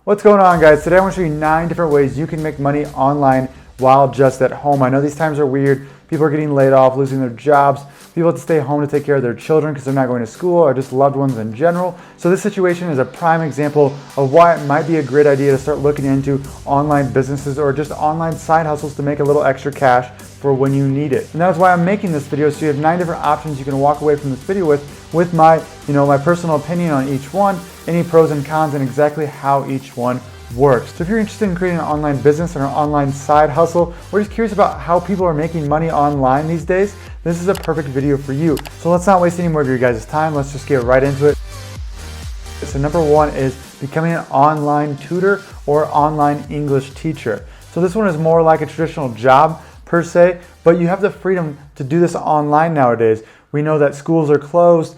What's going on, guys? Today I want to show you 9 different ways you can make money online while just at home. I know these times are weird. People are getting laid off, losing their jobs. People have to stay home to take care of their children because they're not going to school, or just loved ones in general. So this situation is a prime example of why it might be a great idea to start looking into online businesses or just online side hustles to make a little extra cash for when you need it. And that's why I'm making this video, so you have 9 different options you can walk away from this video with my, my personal opinion on each one, any pros and cons, and exactly how each one works. So if you're interested in creating an online business or an online side hustle, or just curious about how people are making money online these days, this is a perfect video for you. So let's not waste any more of your guys' time. Let's just get right into it. So number 1 is becoming an online tutor or online English teacher. So this one is more like a traditional job per se, but you have the freedom to do this online nowadays. We know that schools are closed,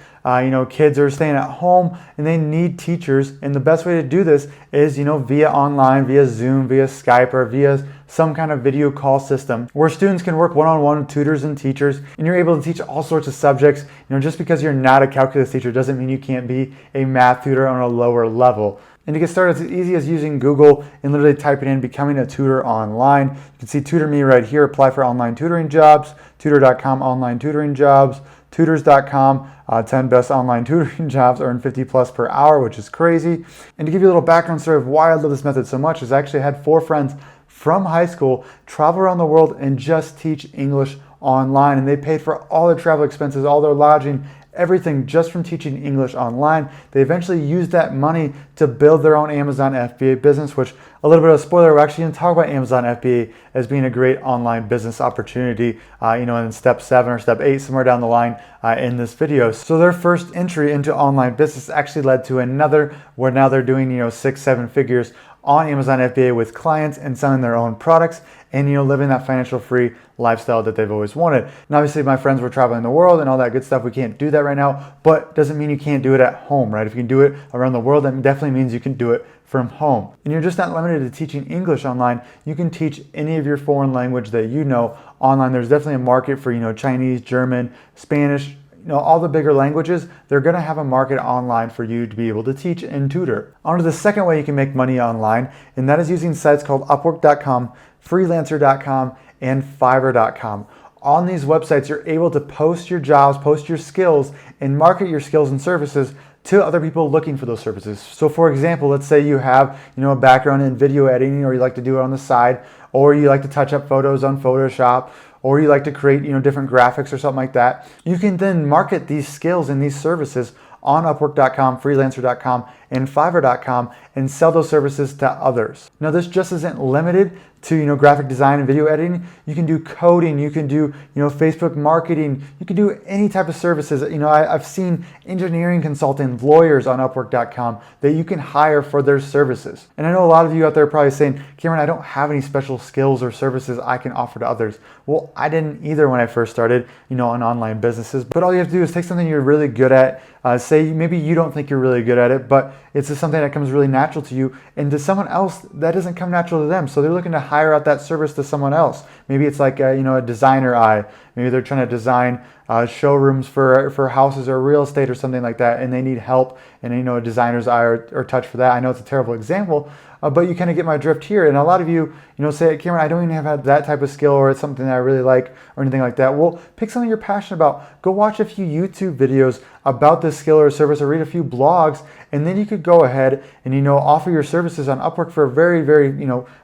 kids are staying at home and they need teachers. And the best way to do this is, via online, via Zoom, via Skype, or via some kind of video call system where students can work one-on-one with tutors and teachers, and you're able to teach all sorts of subjects. Just because you're not a calculus teacher doesn't mean you can't be a math tutor on a lower level. And to get started, it's as easy as using Google and literally typing in becoming a tutor online. You can see Tutor Me right here, apply for online tutoring jobs, tutor.com online tutoring jobs, tutors.com 10 best online tutoring jobs, earn 50 plus per hour, which is crazy. And to give you a little background story of why I love this method so much is I actually had 4 friends from high school travel around the world and just teach English online, and they paid for all their travel expenses, all their lodging, everything just from teaching English online. They eventually used that money to build their own Amazon FBA business, which, a little bit of a spoiler, we're actually going to talk about Amazon FBA as being a great online business opportunity, in step 7 or step 8, somewhere down the line in this video. So their first entry into online business actually led to another, where now they're doing, 6-7 figures on Amazon FBA with clients and selling their own products and, living that financial free lifestyle that they've always wanted. And obviously my friends were traveling the world and all that good stuff. We can't do that right now, but doesn't mean you can't do it at home, right? If you can do it around the world, that definitely means you can do it from home. And you're just not limited to teaching English online. You can teach any of your foreign language that you know online. There's definitely a market for, Chinese, German, Spanish, all the bigger languages. They're going to have a market online for you to be able to teach and tutor. On to the second way you can make money online, and that is using sites called Upwork.com, Freelancer.com, and Fiverr.com. On these websites, you're able to post your jobs, post your skills, and market your skills and services to other people looking for those services. So for example, let's say you have, a background in video editing, or you like to do it on the side, or you like to touch up photos on Photoshop, or you like to create, different graphics or something like that. You can then market these skills and these services on Upwork.com, Freelancer.com, and Fiverr.com and sell those services to others. Now, this just isn't limited to graphic design and video editing. You can do coding, you can do Facebook marketing, you can do any type of services. I've seen engineering consultants, lawyers on Upwork.com that you can hire for their services. And I know a lot of you out there are probably saying, Cameron, I don't have any special skills or services I can offer to others. Well, I didn't either when I first started, on online businesses. But all you have to do is take something you're really good at. Say maybe you don't think you're really good at it, but it's just something that comes really natural to you, and to someone else that doesn't come natural to them. So they're looking to hire out that service to someone else. Maybe it's like a designer eye. Maybe they're trying to design showrooms for houses or real estate or something like that, and they need help and a designer's eye or touch for that. I know it's a terrible example, but you kind of get my drift here. And a lot of you, say, Cameron, I don't even have that type of skill, or it's something that I really like, or anything like that. Well, pick something you're passionate about. Go watch a few YouTube videos about this skill or service, or read a few blogs, and then you could go ahead and offer your services on Upwork for a very, very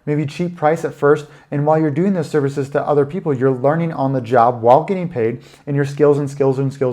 maybe cheap price at first. And while you're doing those services to other people, you're learning on the job while getting paid, and your skills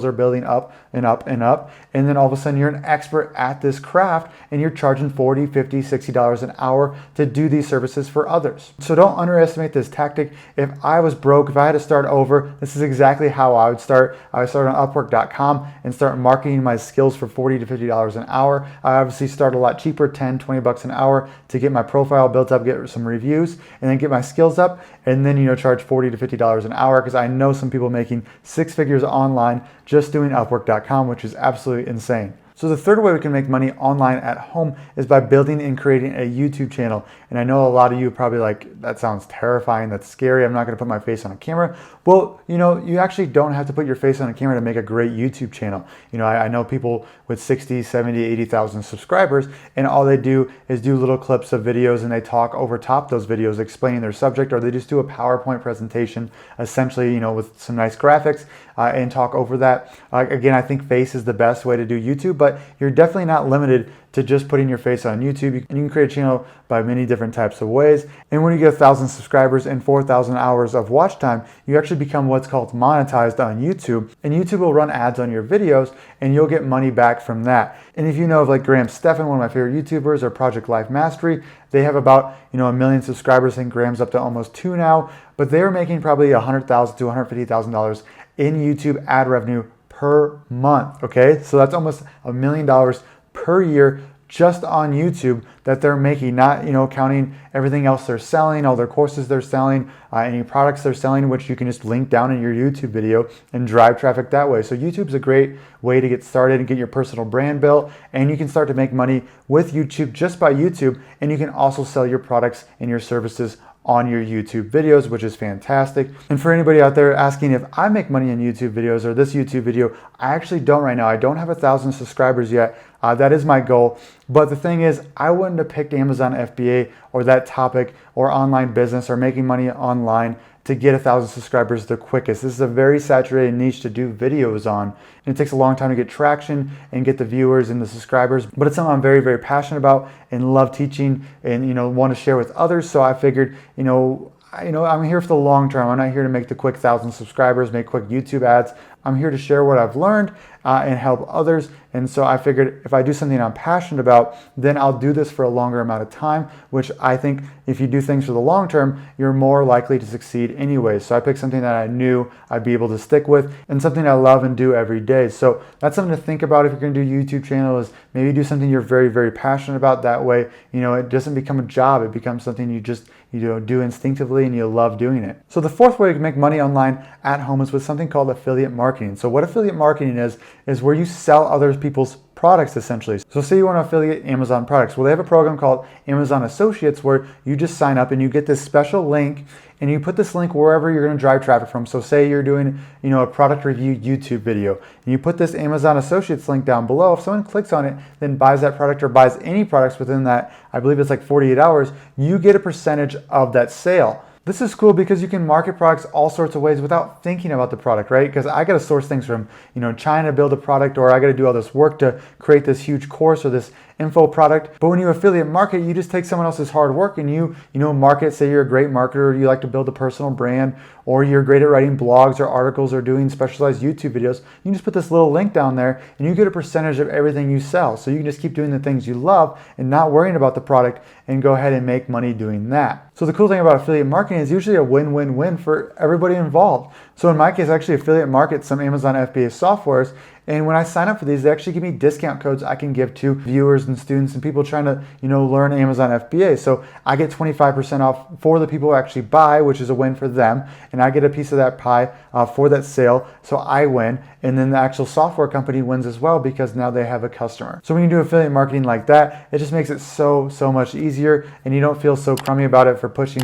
are building up and up and up. And then all of a sudden you're an expert at this craft, and you're charging $40, $50, $60 an hour to do these services for others. So don't underestimate this tactic. If I was broke, if I had to start over, this is exactly how I would start. I would start on Upwork.com and start marketing my skills for $40 to $50 an hour. I obviously start a lot cheaper, 10, 20 bucks an hour, to get my profile built up, get some reviews, and then get my skills up, and then charge $40 to $50 an hour, because I know some people making 6 figures online just doing Upwork.com, which is absolutely insane. So the third way we can make money online at home is by building and creating a YouTube channel. And I know a lot of you are probably like, that sounds terrifying, that's scary, I'm not gonna put my face on a camera. Well, you actually don't have to put your face on a camera to make a great YouTube channel. I know people with 60, 70, 80,000 subscribers, and all they do is do little clips of videos and they talk over top those videos explaining their subject, or they just do a PowerPoint presentation, essentially, with some nice graphics and talk over that. Again, I think face is the best way to do YouTube, but you're definitely not limited to just putting your face on YouTube. And you can create a channel by many different types of ways. And when you get 1,000 subscribers and 4,000 hours of watch time, you actually become what's called monetized on YouTube. And YouTube will run ads on your videos and you'll get money back from that. And if you know of like Graham Stephan, one of my favorite YouTubers, or Project Life Mastery, they have about 1 million subscribers. I think Graham's up to almost 2 now, but they're making probably $100,000 to $150,000 in YouTube ad revenue per month. Okay, so that's almost $1 million per year just on YouTube that they're making, not counting everything else they're selling, all their courses they're selling, any products they're selling, which you can just link down in your YouTube video and drive traffic that way. So YouTube's a great way to get started and get your personal brand built, and you can start to make money with YouTube just by YouTube, and you can also sell your products and your services on your YouTube videos, which is fantastic. And for anybody out there asking if I make money on YouTube videos or this YouTube video, I actually don't right now. I don't have 1,000 subscribers yet. That is my goal. But the thing is, I wouldn't have picked Amazon FBA or that topic or online business or making money online to get 1,000 subscribers the quickest. This is a very saturated niche to do videos on. And it takes a long time to get traction and get the viewers and the subscribers, but it's something I'm very, very passionate about and love teaching and want to share with others. So I figured, I'm here for the long term. I'm not here to make the quick 1,000 subscribers, make quick YouTube ads. I'm here to share what I've learned and help others. And so I figured if I do something I'm passionate about, then I'll do this for a longer amount of time, which I think if you do things for the long term, you're more likely to succeed anyway. So I picked something that I knew I'd be able to stick with and something I love and do every day. So that's something to think about if you're going to do a YouTube channel, is maybe do something you're very, very passionate about. That way, it doesn't become a job. It becomes something you just do instinctively and you love doing it. So the fourth way to make money online at home is with something called affiliate marketing. So what affiliate marketing is where you sell other people's products essentially. So say you want to affiliate Amazon products. Well, they have a program called Amazon Associates where you just sign up and you get this special link, and you put this link wherever you're going to drive traffic from. So say you're doing, a product review YouTube video, and you put this Amazon Associates link down below. If someone clicks on it, then buys that product or buys any products within that, I believe it's like 48 hours, you get a percentage of that sale. This is cool because you can market products all sorts of ways without thinking about the product, right? Because I got to source things from, China to build a product, or I got to do all this work to create this huge course or this info product. But when you affiliate market, you just take someone else's hard work and you market. Say you're a great marketer, you like to build a personal brand, or you're great at writing blogs or articles or doing specialized YouTube videos. You can just put this little link down there and you get a percentage of everything you sell. So you can just keep doing the things you love and not worrying about the product and go ahead and make money doing that. So the cool thing about affiliate marketing is usually a win-win-win for everybody involved. So in my case, I actually affiliate market some Amazon FBA softwares. And when I sign up for these, they actually give me discount codes I can give to viewers and students and people trying to, learn Amazon FBA. So I get 25% off for the people who actually buy, which is a win for them. And I get a piece of that pie for that sale. So I win. And then the actual software company wins as well because now they have a customer. So when you do affiliate marketing like that, it just makes it so much easier, and you don't feel so crummy about it for pushing,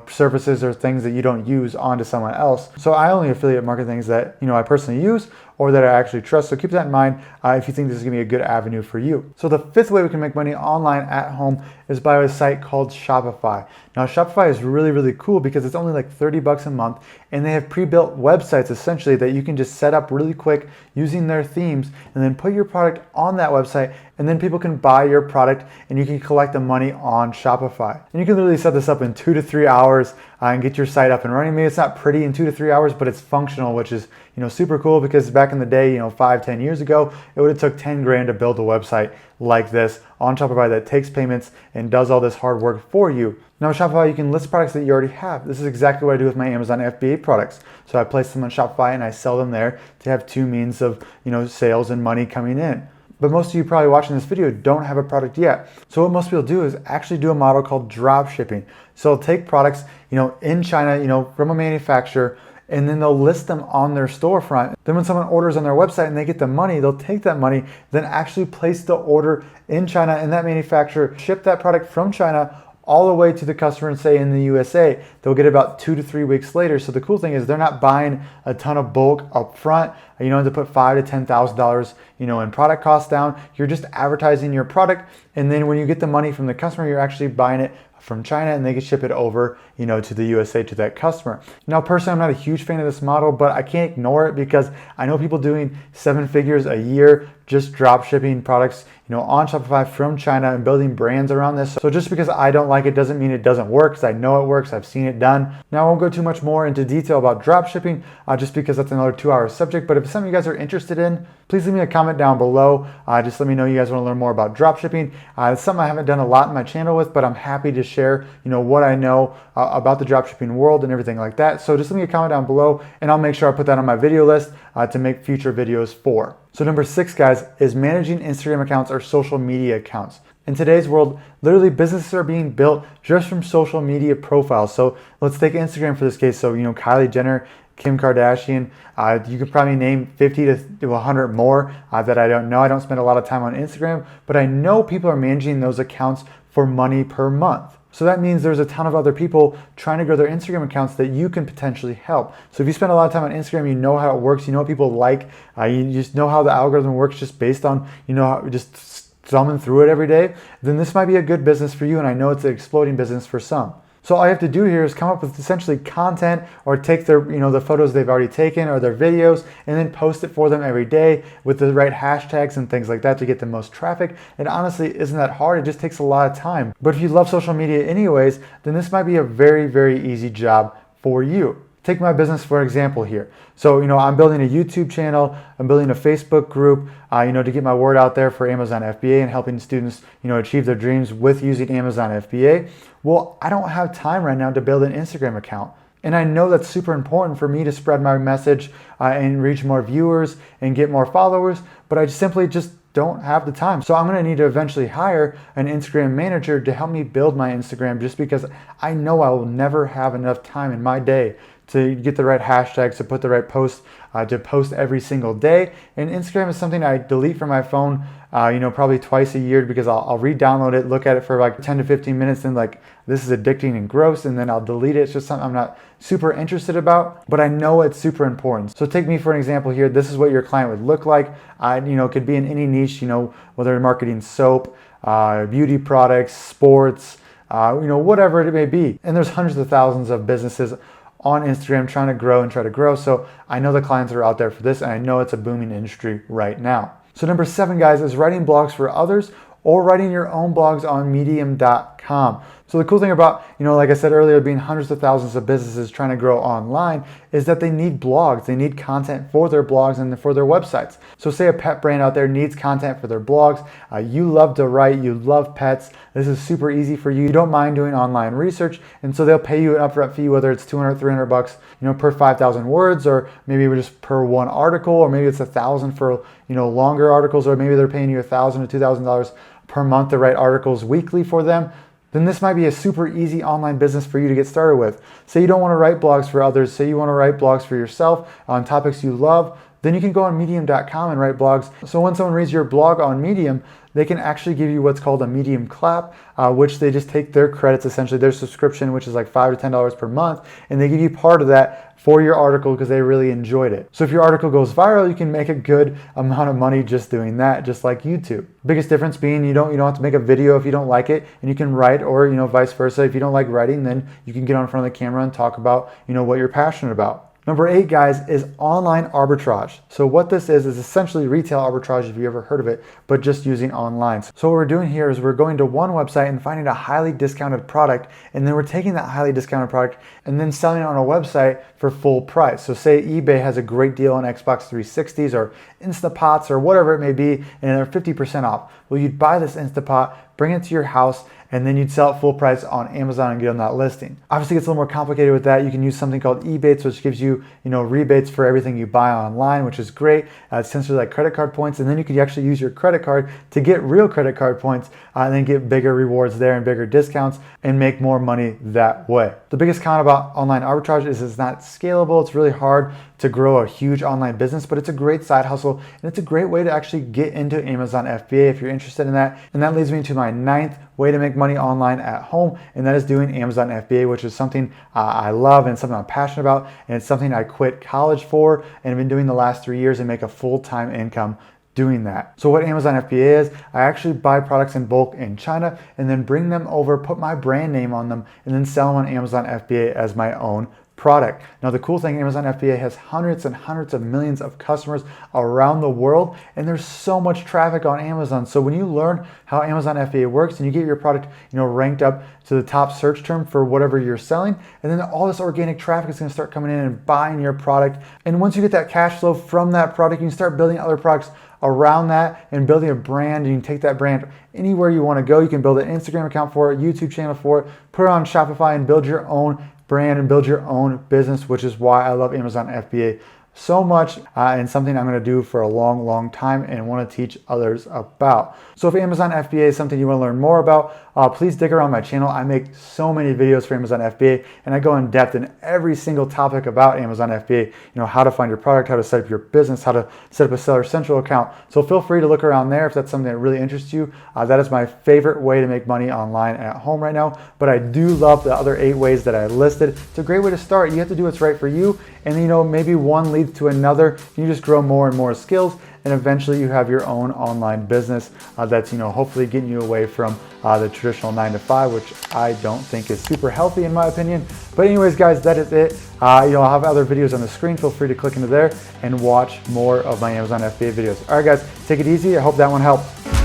services or things that you don't use onto someone else. So I only affiliate market things that, I personally use or that I actually trust. So keep that in mind if you think this is gonna be a good avenue for you. So the fifth way we can make money online at home is by a site called Shopify. Now Shopify is really, really cool because it's only like $30 a month, and they have pre-built websites essentially that you can just set up really quick using their themes and then put your product on that website, and then people can buy your product and you can collect the money on Shopify. And you can literally set this up in 2 to 3 hours and get your site up and running. Maybe it's not pretty in 2 to 3 hours, but it's functional, which is super cool, because back in the day, 5-10 years ago, it would have took 10 grand to build a website like this on Shopify that takes payments and does all this hard work for you. Now with Shopify, you can list products that you already have. This is exactly what I do with my Amazon FBA products. So I place them on Shopify and I sell them there to have two means of sales and money coming in. But most of you probably watching this video don't have a product yet. So what most people do is actually do a model called dropshipping. So they'll take products, in China, from a manufacturer, and then they'll list them on their storefront. Then when someone orders on their website and they get the money, they'll take that money, then actually place the order in China, and that manufacturer ship that product from China all the way to the customer and say in the USA. They'll get it about 2 to 3 weeks later. So the cool thing is they're not buying a ton of bulk up front. You don't have to put $5,000 to $10,000, in product costs down. You're just advertising your product, and then when you get the money from the customer, you're actually buying it from China, and they can ship it over, to the USA to that customer. Now, personally, I'm not a huge fan of this model, but I can't ignore it because I know people doing 7 figures a year just drop shipping products, on Shopify from China and building brands around this. So just because I don't like it doesn't mean it doesn't work, because I know it works. I've seen it done. Now, I won't go too much more into detail about drop shipping, just because that's another 2-hour subject. But if it's something you guys are interested in, please leave me a comment down below. Just let me know you guys want to learn more about drop shipping. It's something I haven't done a lot in my channel with, but I'm happy to share, what I know about the drop shipping world and everything like that. So just leave me a comment down below, and I'll make sure I put that on my video list to make future videos for. So number 6, guys, is managing Instagram accounts or social media accounts. In today's world, literally businesses are being built just from social media profiles. So let's take Instagram for this case. So, Kylie Jenner, Kim Kardashian, you could probably name 50 to 100 more that I don't know. I don't spend a lot of time on Instagram, but I know people are managing those accounts for money per month. So that means there's a ton of other people trying to grow their Instagram accounts that you can potentially help. So if you spend a lot of time on Instagram, you know how it works, you know what people like, you just know how the algorithm works just based on, just thumbing through it every day, then this might be a good business for you, and I know it's an exploding business for some. So all you have to do here is come up with essentially content, or take their, the photos they've already taken or their videos, and then post it for them every day with the right hashtags and things like that to get the most traffic. It honestly isn't that hard. It just takes a lot of time. But if you love social media anyways, then this might be a very, very easy job for you. Take my business for example here. So, I'm building a YouTube channel, I'm building a Facebook group, to get my word out there for Amazon FBA and helping students, achieve their dreams with using Amazon FBA. Well, I don't have time right now to build an Instagram account. And I know that's super important for me to spread my message and reach more viewers and get more followers, but I simply just don't have the time. So I'm going to need to eventually hire an Instagram manager to help me build my Instagram, just because I know I will never have enough time in my day to get the right hashtags, to put the right posts, to post every single day. And Instagram is something I delete from my phone, probably twice a year, because I'll re-download it, look at it for like 10 to 15 minutes, and like, this is addicting and gross, and then I'll delete it. It's just something I'm not super interested about, but I know it's super important. So take me for an example here. This is what your client would look like. It could be in any niche, whether you're marketing soap, beauty products, sports, whatever it may be. And there's hundreds of thousands of businesses on Instagram trying to grow and try to grow. So I know the clients are out there for this, and I know it's a booming industry right now. So number 7, guys, is writing blogs for others or writing your own blogs on medium.com. So the cool thing about, like I said earlier, being hundreds of thousands of businesses trying to grow online is that they need blogs. They need content for their blogs and for their websites. So say a pet brand out there needs content for their blogs. You love to write, you love pets. This is super easy for you. You don't mind doing online research, and so they'll pay you an upfront fee, whether it's $200, $300, per 5,000 words, or maybe just per one article, or maybe it's $1,000 for, longer articles, or maybe they're paying you $1,000 to $2,000 per month to write articles weekly for them. Then this might be a super easy online business for you to get started with. Say you don't want to write blogs for others, say you want to write blogs for yourself on topics you love, then you can go on medium.com and write blogs. So when someone reads your blog on Medium, they can actually give you what's called a Medium clap, which they just take their credits, essentially their subscription, which is like $5 to $10 per month, and they give you part of that for your article because they really enjoyed it. So if your article goes viral, you can make a good amount of money just doing that, just like YouTube. Biggest difference being you don't have to make a video if you don't like it, and you can write, or vice versa. If you don't like writing, then you can get on front of the camera and talk about what you're passionate about. Number 8, guys, is online arbitrage. So what this is essentially retail arbitrage, if you ever heard of it, but just using online. So what we're doing here is we're going to one website and finding a highly discounted product, and then we're taking that highly discounted product and then selling it on a website for full price. So say eBay has a great deal on Xbox 360s or Instapots or whatever it may be, and they're 50% off. Well, you'd buy this Instapot, bring it to your house, and then you'd sell it full price on Amazon and get on that listing. Obviously, it gets a little more complicated with that. You can use something called Ebates, which gives you, rebates for everything you buy online, which is great. It's essentially like credit card points, and then you can actually use your credit card to get real credit card points, and then get bigger rewards there and bigger discounts and make more money that way. The biggest con about online arbitrage is it's not scalable. It's really hard to grow a huge online business, but it's a great side hustle, and it's a great way to actually get into Amazon FBA if you're interested in that. And that leads me to my 9th way to make money online at home, and that is doing Amazon FBA, which is something I love and something I'm passionate about, and it's something I quit college for and have been doing the last 3 years and make a full-time income doing that. So what Amazon FBA is, I actually buy products in bulk in China and then bring them over, put my brand name on them, and then sell them on Amazon FBA as my own product. Now the cool thing, Amazon FBA has hundreds and hundreds of millions of customers around the world, and there's so much traffic on Amazon. So when you learn how Amazon FBA works and you get your product, ranked up to the top search term for whatever you're selling, and then all this organic traffic is going to start coming in and buying your product. And once you get that cash flow from that product, you can start building other products around that and building a brand. You can take that brand anywhere you want to go. You can build an Instagram account for it, YouTube channel for it, put it on Shopify and build your own brand and build your own business, which is why I love Amazon FBA so much, and something I'm going to do for a long, long time and want to teach others about. So if Amazon FBA is something you want to learn more about, please stick around my channel. I make so many videos for Amazon FBA, and I go in depth in every single topic about Amazon FBA, how to find your product, how to set up your business, how to set up a Seller Central account. So feel free to look around there if that's something that really interests you. That is my favorite way to make money online at home right now, but I do love the other 8 ways that I listed. It's a great way to start. You have to do what's right for you, and maybe one leads to another. You just grow more and more skills, and eventually you have your own online business that's hopefully getting you away from the traditional 9 to 5, which I don't think is super healthy in my opinion. But anyways, guys, that is it. I'll have other videos on the screen. Feel free to click into there and watch more of my Amazon FBA videos. All right, guys, take it easy. I hope that one helped.